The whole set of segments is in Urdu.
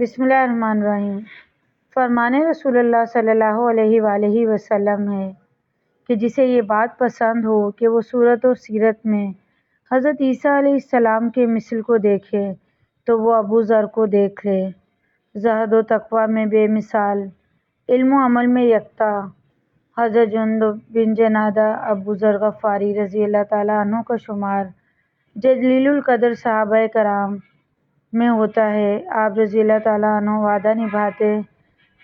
بسم اللہ الرحمن الرحیم۔ فرمان رسول اللہ صلی اللہ علیہ وآلہ وسلم ہے کہ جسے یہ بات پسند ہو کہ وہ صورت اور سیرت میں حضرت عیسیٰ علیہ السلام کے مثل کو دیکھے تو وہ ابو ذر کو دیکھ لے۔ زہد و تقویٰ میں بے مثال، علم و عمل میں یکتا، حضرت جندب بن جنادہ ابو ذر غفاری رضی اللہ تعالیٰ عنہ کا شمار جلیل القدر صحابہ کرام میں ہوتا ہے۔ آپ رضی اللہ تعالیٰ عنہ وعدہ نبھاتے،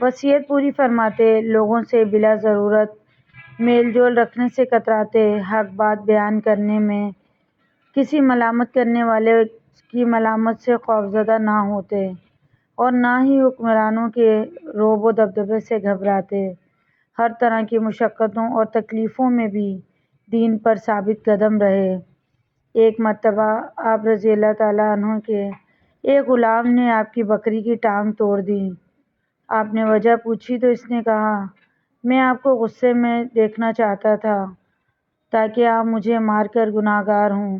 وصیت پوری فرماتے، لوگوں سے بلا ضرورت میل جول رکھنے سے کتراتے، حق بات بیان کرنے میں کسی ملامت کرنے والے کی ملامت سے خوفزدہ نہ ہوتے اور نہ ہی حکمرانوں کے رعب و دبدبے سے گھبراتے۔ ہر طرح کی مشقتوں اور تکلیفوں میں بھی دین پر ثابت قدم رہے۔ ایک مرتبہ آپ رضی اللہ تعالیٰ عنہ کے ایک غلام نے آپ کی بکری کی ٹانگ توڑ دی۔ آپ نے وجہ پوچھی تو اس نے کہا، میں آپ کو غصے میں دیکھنا چاہتا تھا تاکہ آپ مجھے مار کر گناہگار ہوں۔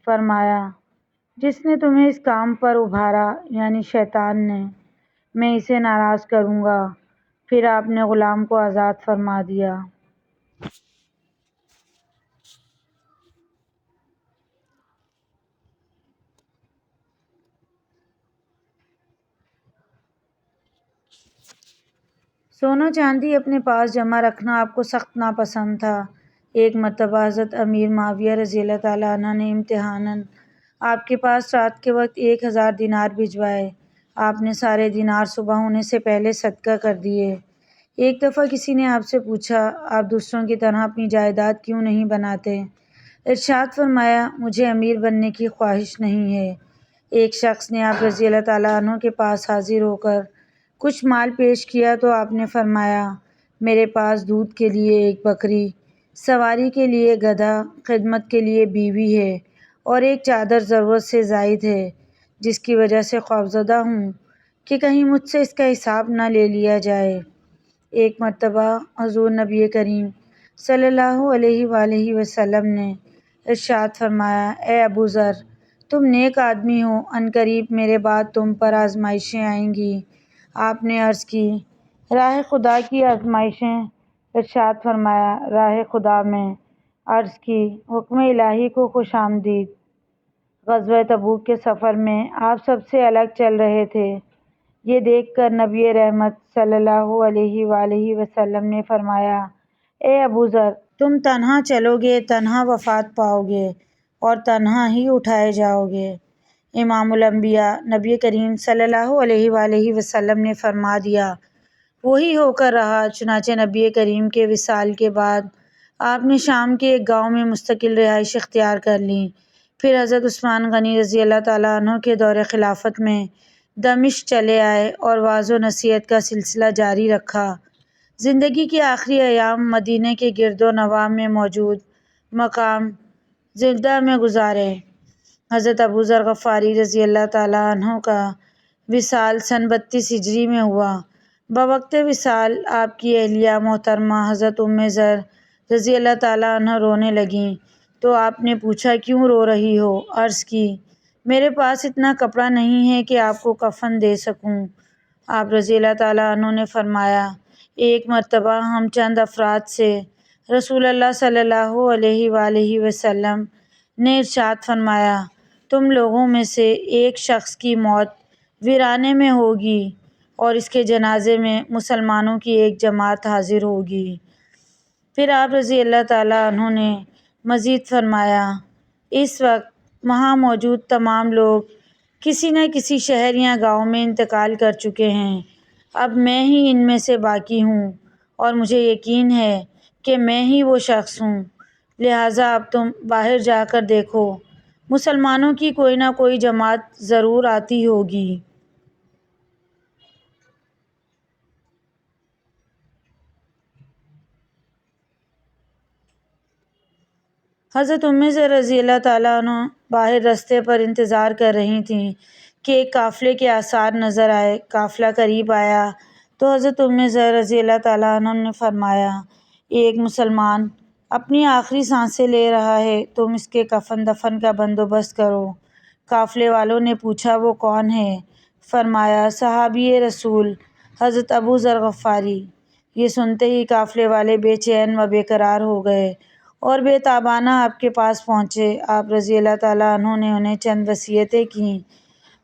فرمایا، جس نے تمہیں اس کام پر ابھارا یعنی شیطان نے، میں اسے ناراض کروں گا۔ پھر آپ نے غلام کو آزاد فرما دیا۔ سونا چاندی اپنے پاس جمع رکھنا آپ کو سخت ناپسند تھا۔ ایک مرتبہ حضرت امیر معاویہ رضی اللہ تعالیٰ عنہ نے امتحاناً آپ کے پاس رات کے وقت 1000 دینار بھجوائے۔ آپ نے سارے دینار صبح ہونے سے پہلے صدقہ کر دیے۔ ایک دفعہ کسی نے آپ سے پوچھا، آپ دوسروں کی طرح اپنی جائیداد کیوں نہیں بناتے؟ ارشاد فرمایا، مجھے امیر بننے کی خواہش نہیں ہے۔ ایک شخص نے آپ رضی اللہ تعالیٰ عنہ کے پاس حاضر ہو کر کچھ مال پیش کیا تو آپ نے فرمایا، میرے پاس دودھ کے لیے ایک بکری، سواری کے لیے گدھا، خدمت کے لیے بیوی ہے اور ایک چادر ضرورت سے زائد ہے، جس کی وجہ سے خوفزدہ ہوں کہ کہیں مجھ سے اس کا حساب نہ لے لیا جائے۔ ایک مرتبہ حضور نبی کریم صلی اللہ علیہ وآلہ وسلم نے ارشاد فرمایا، اے ابو ذر، تم نیک آدمی ہو، عنقریب میرے بعد تم پر آزمائشیں آئیں گی۔ آپ نے عرض کی، راہ خدا کی آزمائشیں؟ ارشاد فرمایا، راہ خدا میں۔ عرض کی، حکم الہی کو خوش آمدید۔ غزوہ تبوک کے سفر میں آپ سب سے الگ چل رہے تھے۔ یہ دیکھ کر نبی رحمت صلی اللہ علیہ وآلہ وسلم نے فرمایا، اے ابو ذر، تم تنہا چلو گے، تنہا وفات پاؤ گے اور تنہا ہی اٹھائے جاؤ گے۔ امام الانبیاء نبی کریم صلی اللہ علیہ وآلہ وسلم نے فرما دیا، وہی ہو کر رہا۔ چنانچہ نبی کریم کے وصال کے بعد آپ نے شام کے ایک گاؤں میں مستقل رہائش اختیار کر لی۔ پھر حضرت عثمان غنی رضی اللہ تعالیٰ عنہ کے دور خلافت میں دمشق چلے آئے اور وعظ و نصیحت کا سلسلہ جاری رکھا۔ زندگی کے آخری ایام مدینہ کے گرد و نواح میں موجود مقام زندہ میں گزارے۔ حضرت ابو ذر غفاری رضی اللہ تعالیٰ عنہ کا وصال سن 32 ہجری میں ہوا۔ بوقت وصال آپ کی اہلیہ محترمہ حضرت ام ذر رضی اللہ تعالیٰ عنہ رونے لگیں تو آپ نے پوچھا، کیوں رو رہی ہو؟ عرض کی، میرے پاس اتنا کپڑا نہیں ہے کہ آپ کو کفن دے سکوں۔ آپ رضی اللہ تعالیٰ عنہ نے فرمایا، ایک مرتبہ ہم چند افراد سے رسول اللہ صلی اللہ علیہ وآلہ وسلم نے ارشاد فرمایا، تم لوگوں میں سے ایک شخص کی موت ویرانے میں ہوگی اور اس کے جنازے میں مسلمانوں کی ایک جماعت حاضر ہوگی۔ پھر آپ رضی اللہ تعالیٰ عنہ نے مزید فرمایا، اس وقت وہاں موجود تمام لوگ کسی نہ کسی شہر یا گاؤں میں انتقال کر چکے ہیں، اب میں ہی ان میں سے باقی ہوں اور مجھے یقین ہے کہ میں ہی وہ شخص ہوں، لہٰذا اب تم باہر جا کر دیکھو، مسلمانوں کی کوئی نہ کوئی جماعت ضرور آتی ہوگی۔ حضرت ام ذر رضی اللہ تعالیٰ عنہ باہر رستے پر انتظار کر رہی تھیں کہ ایک قافلے کے آثار نظر آئے۔ قافلہ قریب آیا تو حضرت ام ذر رضی اللہ تعالیٰ عنہ نے فرمایا، ایک مسلمان اپنی آخری سانسیں لے رہا ہے، تم اس کے کفن دفن کا بندوبست کرو۔ قافلے والوں نے پوچھا، وہ کون ہے؟ فرمایا۔ صحابی رسول حضرت ابو ذر غفاری یہ سنتے ہی قافلے والے بے چین و بے قرار ہو گئے اور بے تابانہ آپ کے پاس پہنچے۔ آپ رضی اللہ تعالیٰ عنہ نے انہیں چند وصیتیں کیں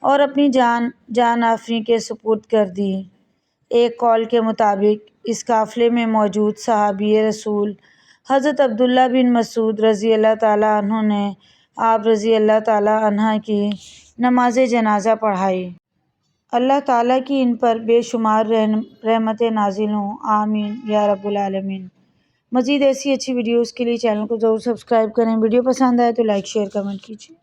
اور اپنی جان آفریں کے سپرد کر دی۔ ایک قول کے مطابق اس قافلے میں موجود صحابی رسول حضرت عبداللہ بن مسعود رضی اللہ تعالیٰ عنہ نے آپ رضی اللہ تعالیٰ عنہ کی نماز جنازہ پڑھائی۔ اللہ تعالیٰ کی ان پر بے شمار رحمتیں نازل ہوں، آمین یا رب العالمین۔ مزید ایسی اچھی ویڈیوز کے لیے چینل کو ضرور سبسکرائب کریں۔ ویڈیو پسند آئے تو لائک شیئر کمنٹ کیجیے۔